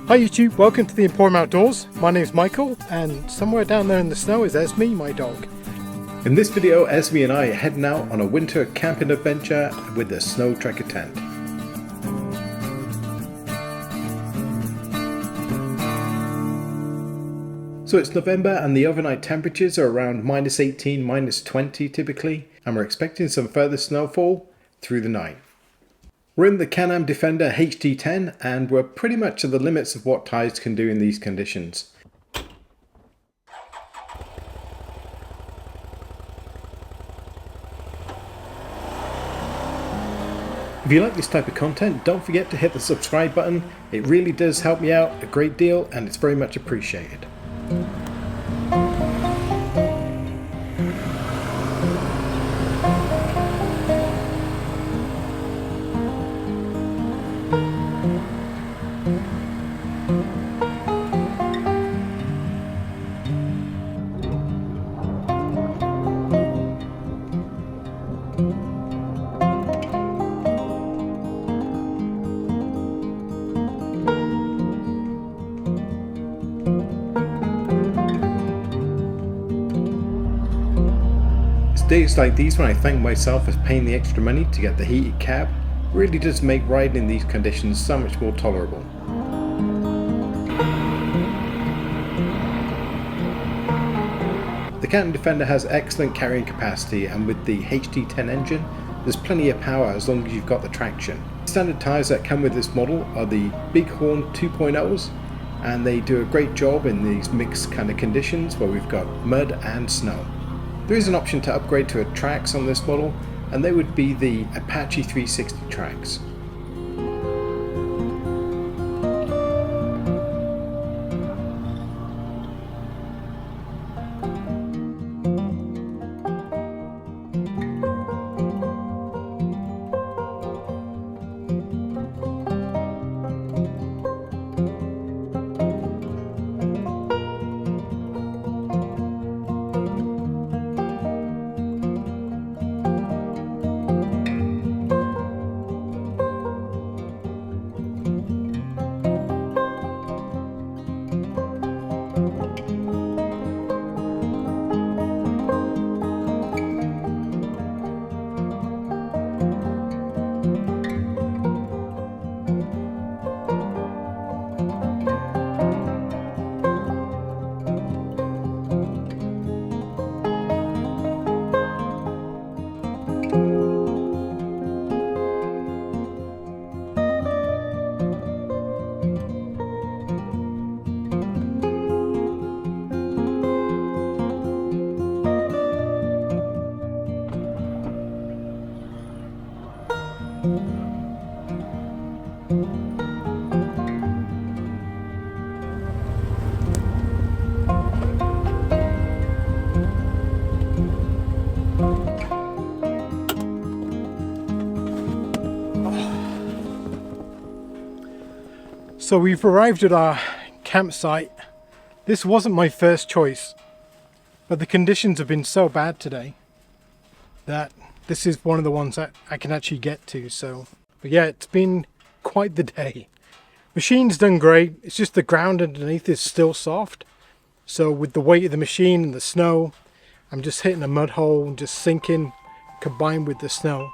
Hi YouTube, welcome to the Emporium Outdoors. My name is Michael and somewhere down there in the snow is Esme, my dog. In this video, Esme and I are heading out on a winter camping adventure with the Snowtrekker tent. So it's November and the overnight temperatures are around -18, -20 typically, and we're expecting some further snowfall through the night. We're in the Can-Am Defender HD10 and we're pretty much at the limits of what tires can do in these conditions. If you like this type of content, don't forget to hit the subscribe button. It really does help me out a great deal and it's very much appreciated. Days like these when I thank myself for paying the extra money to get the heated cab really does make riding in these conditions so much more tolerable. The Can-Am Defender has excellent carrying capacity and with the HD10 engine there's plenty of power as long as you've got the traction. Standard tyres that come with this model are the Bighorn 2.0s and they do a great job in these mixed kind of conditions where we've got mud and snow. There is an option to upgrade to tracks on this model, and they would be the Apache 360 tracks. So we've arrived at our campsite. This wasn't my first choice, but the conditions have been so bad today that this is one of the ones that I can actually get to. But yeah, it's been quite the day. Machine's done great. It's just the ground underneath is still soft. So with the weight of the machine and the snow, I'm just hitting a mud hole and just sinking combined with the snow.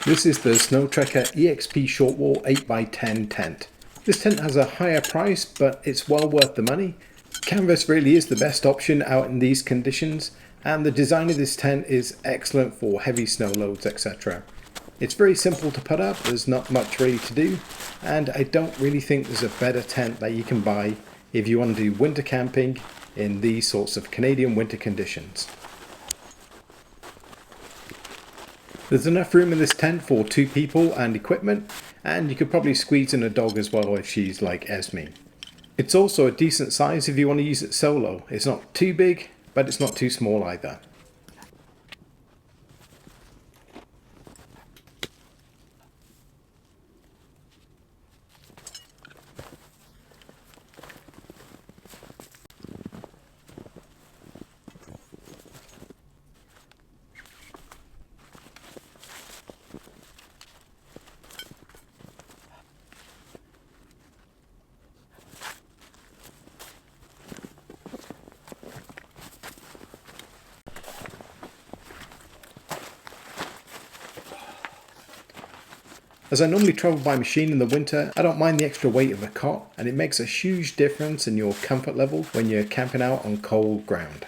This is the Snowtrekker EXP Shortwall 8x10 tent. This tent has a higher price, but it's well worth the money. Canvas really is the best option out in these conditions, and the design of this tent is excellent for heavy snow loads, etc. It's very simple to put up, there's not much really to do, and I don't really think there's a better tent that you can buy if you want to do winter camping in these sorts of Canadian winter conditions. There's enough room in this tent for 2 people and equipment, and you could probably squeeze in a dog as well if she's like Esme. It's also a decent size if you want to use it solo. It's not too big, but it's not too small either. As I normally travel by machine in the winter, I don't mind the extra weight of a cot, and it makes a huge difference in your comfort level when you're camping out on cold ground.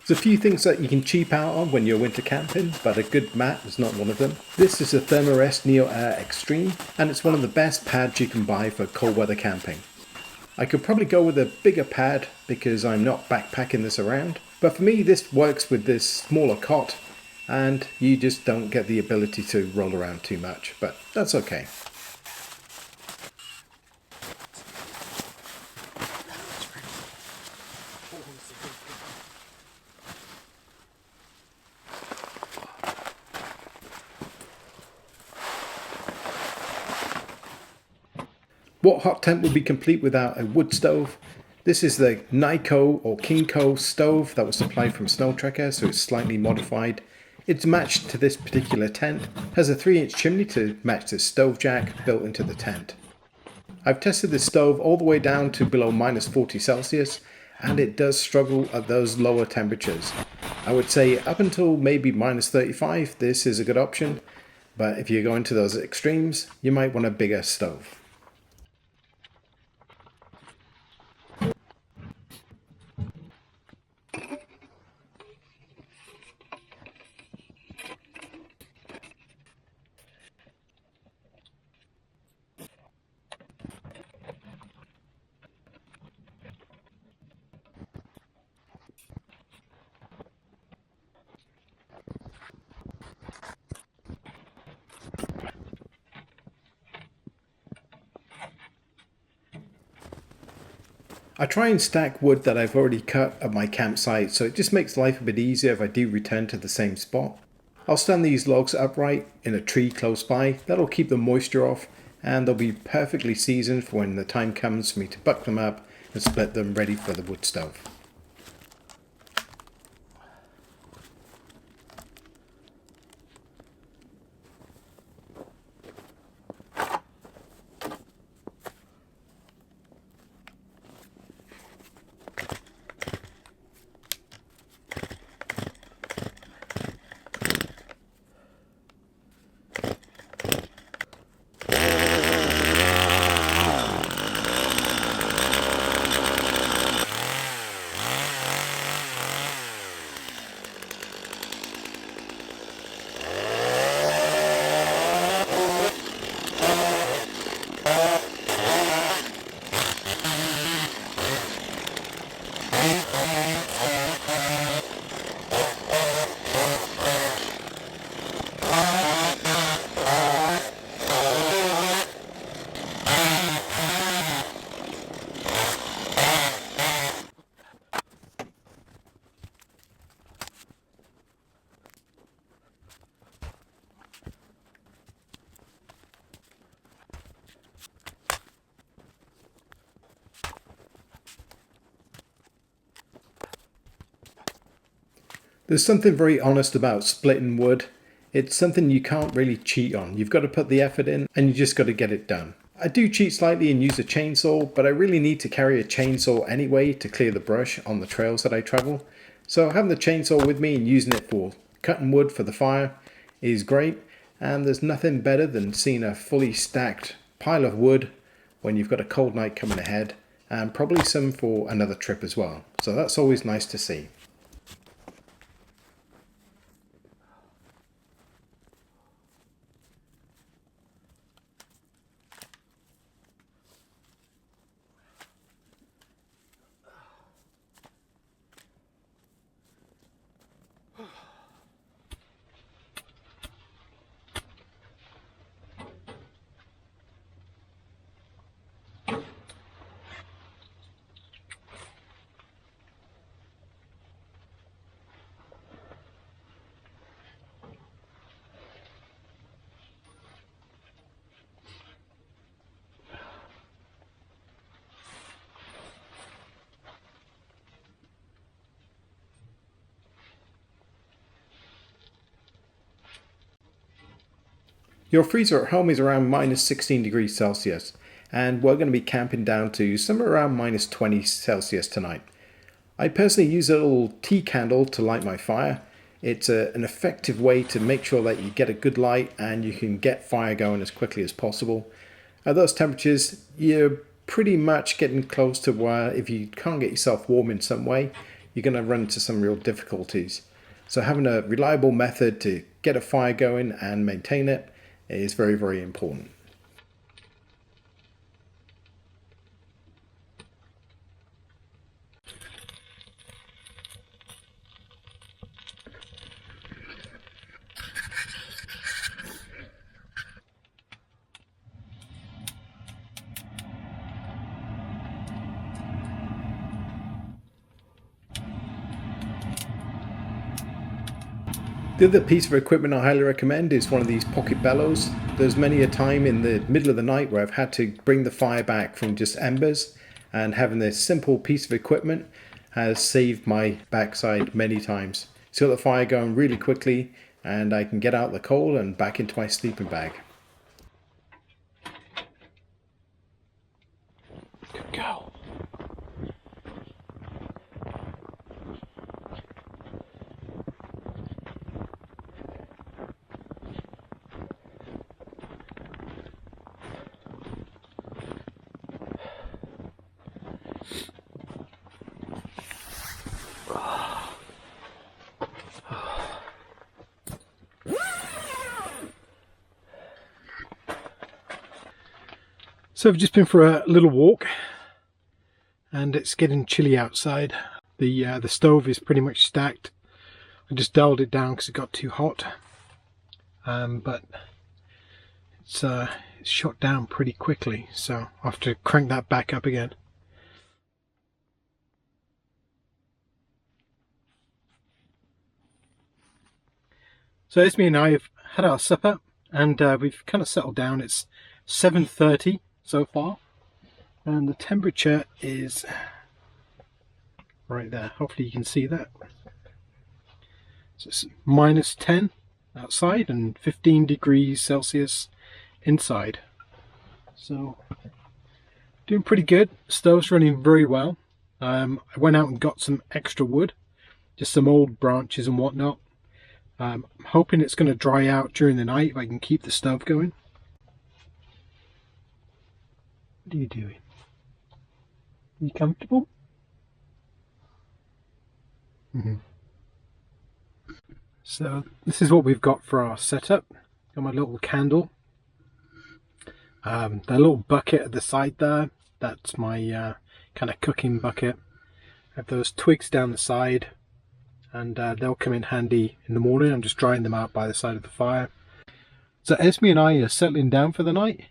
There's a few things that you can cheap out on when you're winter camping, but a good mat is not one of them. This is a Thermarest Neo Air Extreme, and it's one of the best pads you can buy for cold weather camping. I could probably go with a bigger pad because I'm not backpacking this around, but for me this works with this smaller cot, and you just don't get the ability to roll around too much, but that's okay. What hot tent would be complete without a wood stove? This is the Nyko or Kinko stove that was supplied from Snowtrekker, so it's slightly modified. It's matched to this particular tent, has a 3-inch chimney to match the stove jack built into the tent. I've tested this stove all the way down to below -40 Celsius, and it does struggle at those lower temperatures. I would say up until maybe -35 this is a good option, but if you're going to those extremes you might want a bigger stove. I try and stack wood that I've already cut at my campsite, so it just makes life a bit easier if I do return to the same spot. I'll stand these logs upright in a tree close by, that'll keep the moisture off, and they'll be perfectly seasoned for when the time comes for me to buck them up and split them ready for the wood stove. There's something very honest about splitting wood. It's something you can't really cheat on. You've got to put the effort in and you just got to get it done. I do cheat slightly and use a chainsaw, but I really need to carry a chainsaw anyway to clear the brush on the trails that I travel. So having the chainsaw with me and using it for cutting wood for the fire is great. And there's nothing better than seeing a fully stacked pile of wood when you've got a cold night coming ahead, and probably some for another trip as well. So that's always nice to see. Your freezer at home is around minus 16 degrees Celsius, and we're going to be camping down to somewhere around minus 20 Celsius tonight. I personally use a little tea candle to light my fire. It's an effective way to make sure that you get a good light and you can get fire going as quickly as possible. At those temperatures, you're pretty much getting close to where if you can't get yourself warm in some way, you're going to run into some real difficulties. So having a reliable method to get a fire going and maintain it is very, very important. The other piece of equipment I highly recommend is one of these pocket bellows. There's many a time in the middle of the night where I've had to bring the fire back from just embers, and having this simple piece of equipment has saved my backside many times. It's got the fire going really quickly and I can get out the coal and back into my sleeping bag. Good girl. So I've just been for a little walk and it's getting chilly outside. The stove is pretty much stacked. I just dialed it down because it got too hot, but it's shot down pretty quickly, so I have to crank that back up again. So Esme and I have had our supper and we've kind of settled down. It's 7:30 so far and the temperature is right there. Hopefully you can see that. So it's minus 10 outside and 15 degrees Celsius inside. So doing pretty good. Stove's running very well. I went out and got some extra wood, just some old branches and whatnot. I'm hoping it's going to dry out during the night if I can keep the stove going. What are you doing? Are you comfortable? So this is what we've got for our setup. Got my little candle. That little bucket at the side there, that's my kind of cooking bucket. I have those twigs down the side and they'll come in handy in the morning. I'm just drying them out by the side of the fire. So Esme and I are settling down for the night.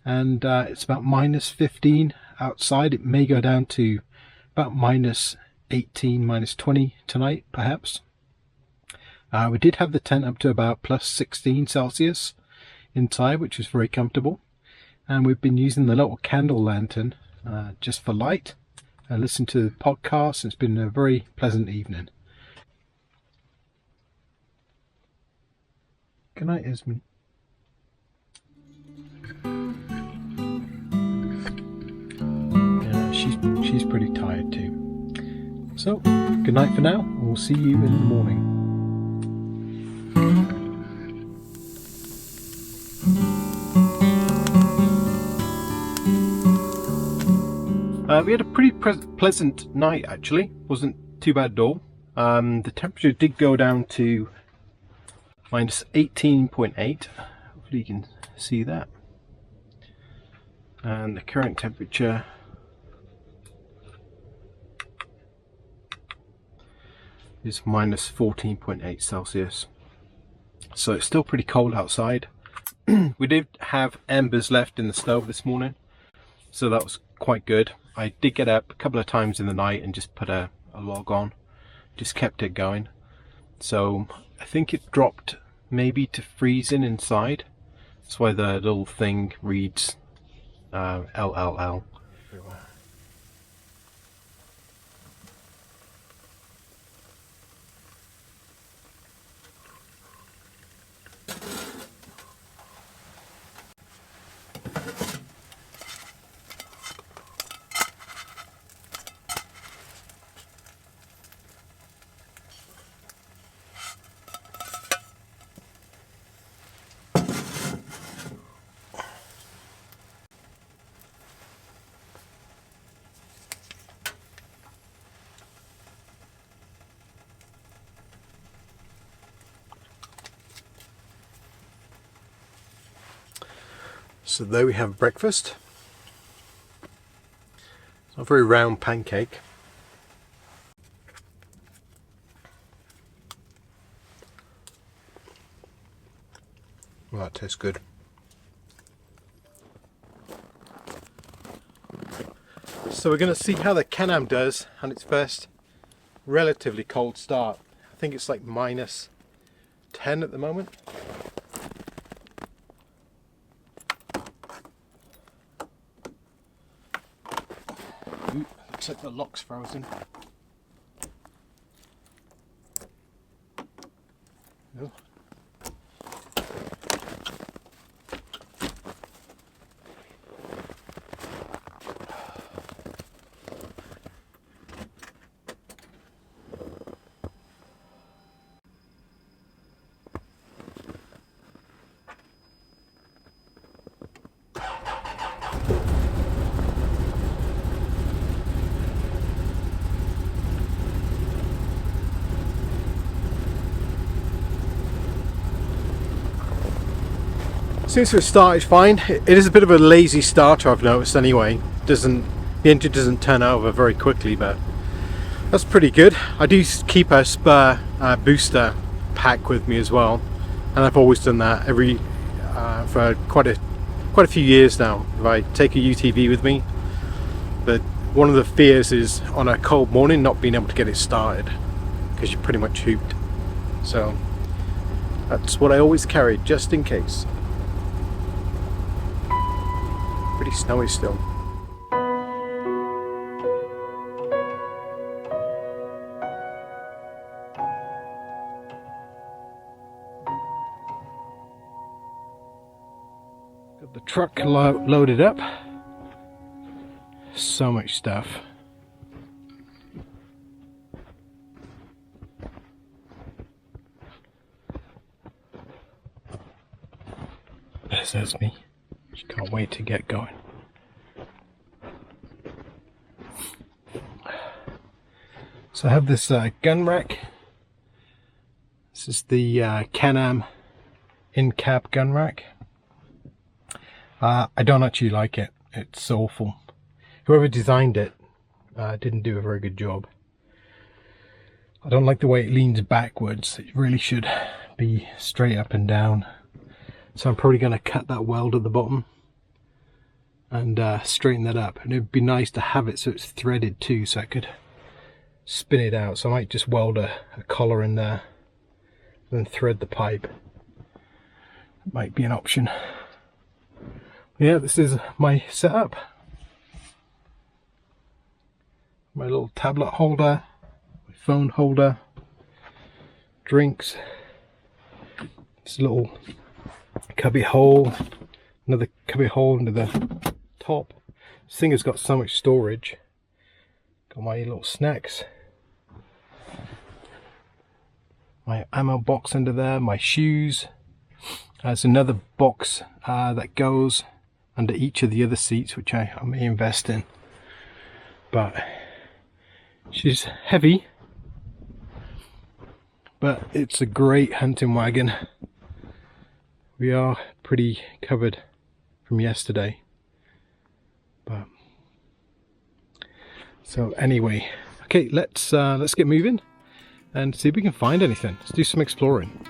And it's about minus 15 outside. It may go down to about minus 18, minus 20 tonight, perhaps. We did have the tent up to about plus 16 Celsius inside, which was very comfortable. And we've been using the little candle lantern just for light and listen to the podcast. It's been a very pleasant evening. Good night, Esme. Yeah, she's pretty tired too. So, good night for now, and we'll see you in the morning. We had a pretty pleasant night actually, wasn't too bad at all. The temperature did go down to minus 18.8, hopefully you can see that. And the current temperature is minus 14.8 Celsius. So it's still pretty cold outside. We did have embers left in the stove this morning, so that was quite good. I did get up a couple of times in the night and just put a log on, just kept it going. So I think it dropped maybe to freezing inside. That's why the little thing reads LLL. So there we have breakfast. It's not a very round pancake. Well, that tastes good. So we're going to see how the Can-Am does on its first relatively cold start. I think it's like minus 10 at the moment. Ooh, looks like the lock's frozen. Oh. Seems to have started fine. It is a bit of a lazy starter, I've noticed anyway. The engine doesn't turn over very quickly, but that's pretty good. I do keep a spare booster pack with me as well, and I've always done that for quite a few years now. If I take a UTV with me, but one of the fears is on a cold morning not being able to get it started because you're pretty much hooped. So that's what I always carry, just in case. Pretty snowy still. Got the truck loaded up. So much stuff. There's Esme. She can't wait to get going. So I have this gun rack. This is the Can-Am in-cab gun rack. I don't actually like it. It's awful. Whoever designed it didn't do a very good job. I don't like the way it leans backwards. It really should be straight up and down. So I'm probably going to cut that weld at the bottom and straighten that up. And it'd be nice to have it so it's threaded too, so I could spin it out. So I might just weld a collar in there and then thread the pipe. That might be an option. Yeah, this is my setup. My little tablet holder, my phone holder, drinks, This little cubby hole, another cubby hole under the top. This thing has got so much storage. Got my little snacks, my ammo box under there, my shoes. There's another box that goes under each of the other seats, which I may invest in. But she's heavy, but it's a great hunting wagon. We are pretty covered from yesterday, but so anyway, okay, let's get moving and see if we can find anything. Let's do some exploring.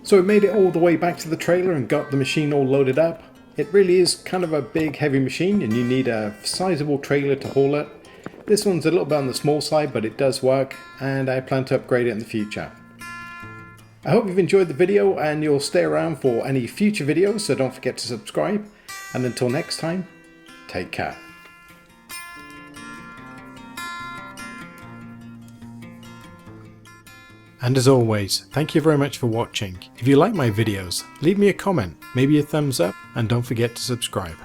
So we made it all the way back to the trailer and got the machine all loaded up. It really is kind of a big heavy machine and you need a sizable trailer to haul it. This one's a little bit on the small side, but it does work and I plan to upgrade it in the future. I hope you've enjoyed the video and you'll stay around for any future videos, so don't forget to subscribe. And until next time, take care. And as always, thank you very much for watching. If you like my videos, leave me a comment, maybe a thumbs up, and don't forget to subscribe.